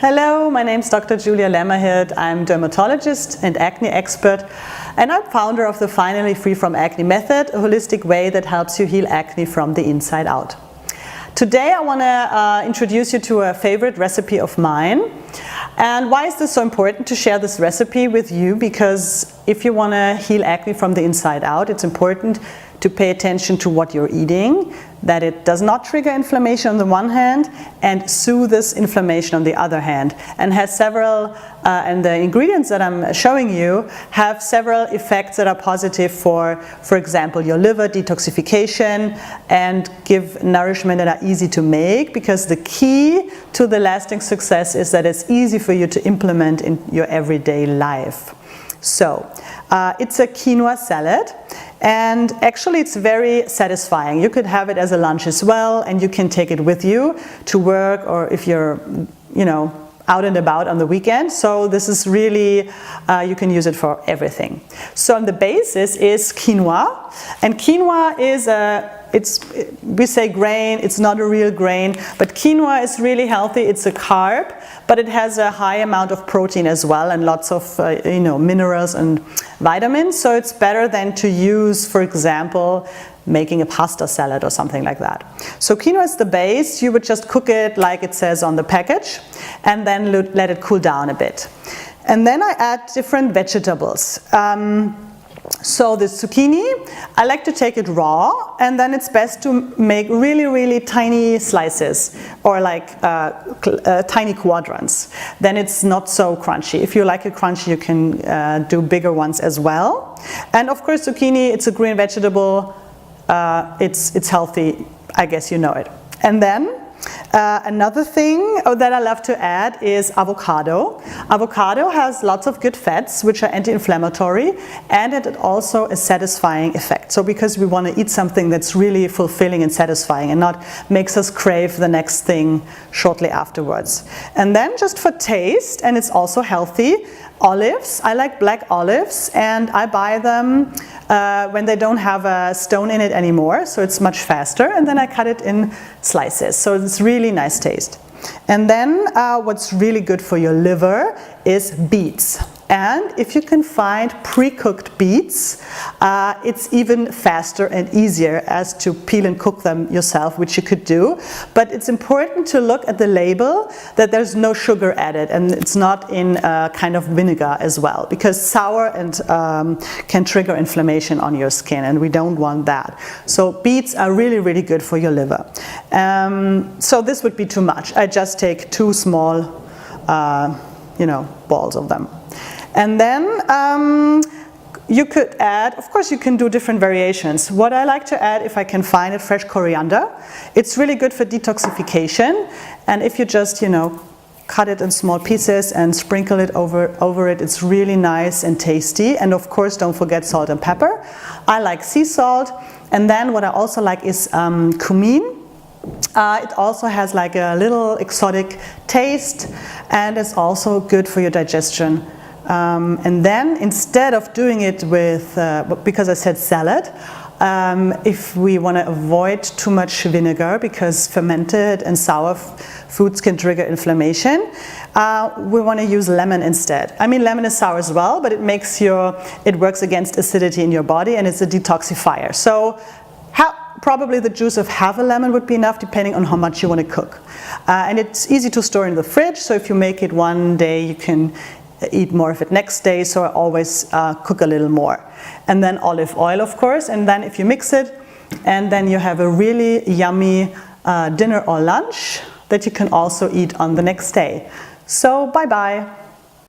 Hello, my name is Dr. Julia Lemmerhirt. I'm dermatologist and acne expert, and I'm founder of the Finally Free from Acne method, a holistic way that helps you heal acne from the inside out. Today I want to introduce you to a favorite recipe of mine. And why is this so important to share this recipe with you? Because if you want to heal acne from the inside out, it's important to pay attention to what you're eating, that it does not trigger inflammation on the one hand and soothes inflammation on the other hand, and has several, and the ingredients that I'm showing you have several effects that are positive for example, your liver detoxification, and give nourishment that are easy to make, because the key to the lasting success is that it's easy for you to implement in your everyday life. So, it's a quinoa salad, and actually it's very satisfying. You could have it as a lunch as well, and you can take it with you to work, or if you're, out and about on the weekend. So this is really, you can use it for everything. So the basis is quinoa, and quinoa is we say grain, it's not a real grain, but quinoa is really healthy. It's a carb, but it has a high amount of protein as well, and lots of minerals and vitamins. So it's better than to use, for example, making a pasta salad or something like that. So quinoa is the base. You would just cook it like it says on the package, and then let it cool down a bit. And then I add different vegetables. So the zucchini, I like to take it raw, and then it's best to make really, really tiny slices, or like tiny quadrants. Then it's not so crunchy. If you like it crunchy, you can do bigger ones as well. And of course, zucchini, it's a green vegetable. It's healthy, I guess you know it. And then another thing that I love to add is avocado. Avocado has lots of good fats, which are anti-inflammatory, and it also a satisfying effect. So because we want to eat something that's really fulfilling and satisfying, and not makes us crave the next thing shortly afterwards. And then just for taste, and it's also healthy, olives. I like black olives, and I buy them when they don't have a stone in it anymore, so it's much faster, and then I cut it in slices, so it's really nice taste. And then what's really good for your liver is beets. And if you can find pre-cooked beets, it's even faster and easier as to peel and cook them yourself, which you could do. But it's important to look at the label that there's no sugar added, and it's not in kind of vinegar as well, because sour and can trigger inflammation on your skin, and we don't want that. So beets are really, really good for your liver. So this would be too much. I just take 2 small, balls of them. And then you could add, of course you can do different variations. What I like to add, if I can find it, fresh coriander. It's really good for detoxification, and if you just, cut it in small pieces and sprinkle it over it, it's really nice and tasty. And of course, don't forget salt and pepper. I like sea salt. And then what I also like is cumin. It also has like a little exotic taste, and it's also good for your digestion. And then instead of doing it with, because I said salad, if we want to avoid too much vinegar, because fermented and sour foods can trigger inflammation, we want to use lemon instead. I mean, lemon is sour as well, but it works against acidity in your body, and it's a detoxifier. So probably the juice of half a lemon would be enough, depending on how much you want to cook. And it's easy to store in the fridge, so if you make it one day, you can eat more of it next day, so I always cook a little more. And then olive oil, of course, and then if you mix it, and then you have a really yummy dinner or lunch that you can also eat on the next day. So bye-bye.